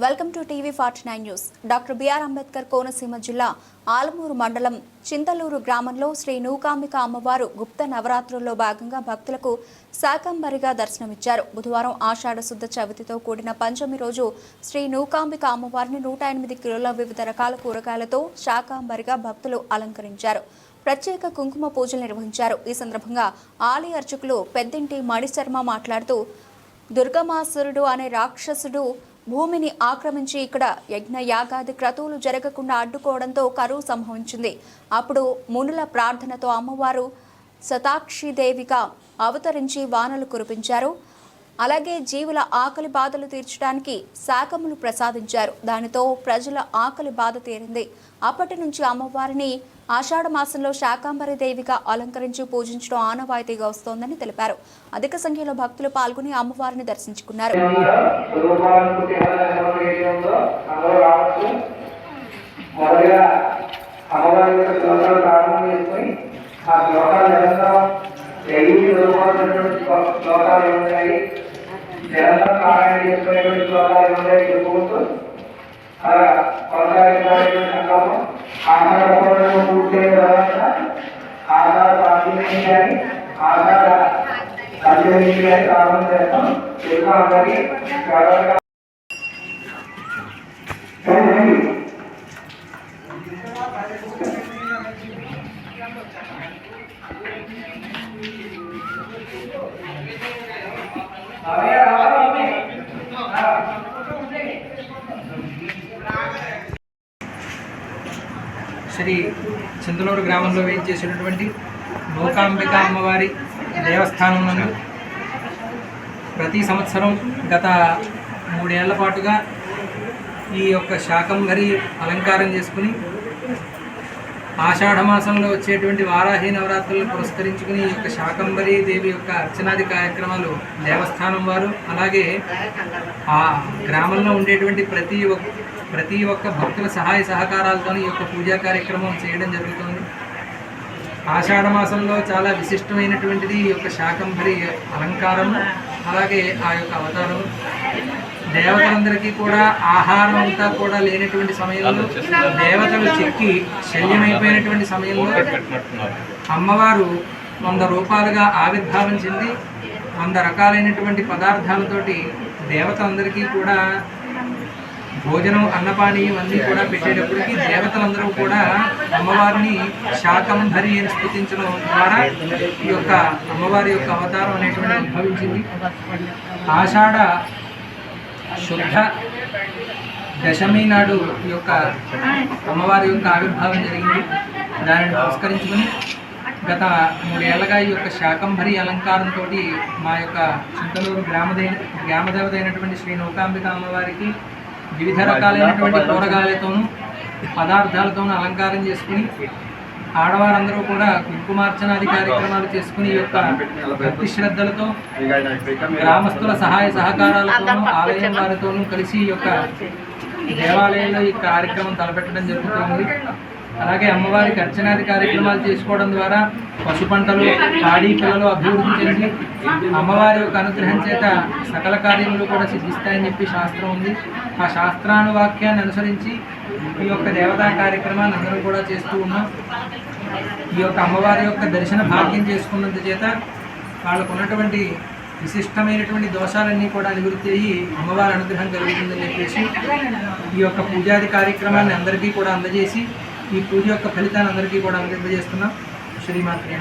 Welcome to టీవీ49 news. Doctor BR Ambedkar Konaseema జిల్లా ఆలమూరు మండలం చింతలూరు గ్రామంలో శ్రీ నూకాంబిక అమ్మవారు గుప్త నవరాత్రుల్లో భాగంగా భక్తులకు శాకంబరిగా దర్శనమిచ్చారు. బుధవారం ఆషాఢ శుద్ధ చవితితో కూడిన పంచమి రోజు శ్రీ నూకాంబిక అమ్మవారిని 108 కిలోల వివిధ రకాల కూరగాయలతో శాకంబరిగా భక్తులు అలంకరించారు. ప్రత్యేక కుంకుమ పూజలు నిర్వహించారు. ఈ సందర్భంగా ఆలయ అర్చకులు పెద్దింటి మణిశర్మ మాట్లాడుతూ దుర్గమాసురుడు అనే రాక్షసుడు భూమిని ఆక్రమించి ఇక్కడ యజ్ఞ యాగాది క్రతువులు జరగకుండా అడ్డుకోవడంతో కరువు సంభవించింది. అప్పుడు మునుల ప్రార్థనతో అమ్మవారు శతాక్షిదేవిగా అవతరించి వానలు కురిపించారు. అలాగే జీవుల ఆకలి బాధలు తీర్చడానికి శాకములు ప్రసాదించారు. దానితో ప్రజల ఆకలి బాధ తీరింది. అప్పటి నుంచి అమ్మవారిని ఆషాఢ మాసంలో శాకంబరి దేవిగా అలంకరించి పూజించడం ఆనవాయితీగా వస్తోందని తెలిపారు. అధిక సంఖ్యలో భక్తులు పాల్గొని అమ్మవారిని దర్శించుకున్నారు. శ్రీ చింతలూరు గ్రామంలో వేయించేసినటువంటి నూకాంబిక అమ్మవారి దేవస్థానం నందు ప్రతి సంవత్సరం గత 3 ఏళ్ల పాటుగా ఈ యొక్క శాకంబరి అలంకారం చేసుకుని ఆషాఢ మాసంలో వచ్చేటువంటి వారాహి నవరాత్రులను పురస్కరించుకుని ఈ యొక్క శాకంబరి దేవి యొక్క అర్చనాది కార్యక్రమాలు దేవస్థానం వారు అలాగే ఆ గ్రామంలో ఉండేటువంటి ప్రతి ఒక్క భక్తుల సహాయ సహకారాలతో ఈ యొక్క పూజా కార్యక్రమం చేయడం జరుగుతుంది. ఆషాఢ మాసంలో చాలా విశిష్టమైనటువంటిది ఈ యొక్క శాకంబరి అలంకారం, అలాగే ఆ యొక్క అవతారం. దేవతలందరికీ కూడా ఆహారం అంతా కూడా లేనటువంటి సమయంలో, దేవతలు చెక్కి శల్యమైపోయినటువంటి సమయంలో అమ్మవారు 100 రూపాయలుగా ఆవిర్భావం చెంది 100 రకాలైనటువంటి పదార్థాలతోటి దేవతలందరికీ కూడా భోజనం అన్నపానీయం అన్నీ కూడా పెట్టేటప్పటికీ దేవతలందరూ కూడా అమ్మవారిని శాకంబరి అని స్తుతించడం ద్వారా ఈ యొక్క అమ్మవారి యొక్క అవతారం అనేటువంటి ఉద్భవించింది. ఆషాఢ శుద్ధ దశమి నాడు ఈ యొక్క అమ్మవారి యొక్క ఆవిర్భావం జరిగింది. దానిని పురస్కరించుకుని గత 3 ఏళ్లుగా ఈ యొక్క శాకంబరి అలంకారంతో మా యొక్క చింతలూరు గ్రామదేవత అయినటువంటి శ్రీ నూకాంబిక అమ్మవారికి వివిధ రకాలైనటువంటి కూరగాయలతోనూ పదార్థాలతోనూ అలంకారం చేసుకుని ఆడవారందరూ కూడా కుంకుమార్చనాది కార్యక్రమాలు చేసుకుని ఈ యొక్క భక్తి శ్రద్ధలతో గ్రామస్తుల సహాయ సహకారాలతోనూ ఆలయం వారితోనూ కలిసి ఈ యొక్క దేవాలయంలో ఈ కార్యక్రమం తలపెట్టడం జరుగుతుంది. అలాగే అమ్మవారికి అర్చనాది కార్యక్రమాలు చేసుకోవడం ద్వారా పశు పంటలు పాడి పిల్లలు అభివృద్ధి చెంది అమ్మవారి యొక్క అనుగ్రహం చేత సకల కార్యములు కూడా సిద్ధిస్తాయని చెప్పి శాస్త్రం ఉంది. ఆ శాస్త్రానువాక్యాన్ని అనుసరించి ఈ యొక్క దేవతా కార్యక్రమాన్ని అందరూ కూడా చేస్తూ ఉన్నాం. ఈ యొక్క అమ్మవారి యొక్క దర్శన భాగ్యం చేసుకున్నంత చేత వాళ్ళకు ఉన్నటువంటి విశిష్టమైనటువంటి దోషాలన్నీ కూడా నివృత్తి అయ్యి అమ్మవారి అనుగ్రహం కలుగుతుందని చెప్పేసి ఈ యొక్క పూజాది కార్యక్రమాన్ని అందరికీ కూడా అందజేసి ఈ పూజ యొక్క ఫలితాన్ని అందరికీ కూడా అందజేస్తున్నాం. శ్రీమాత్రే.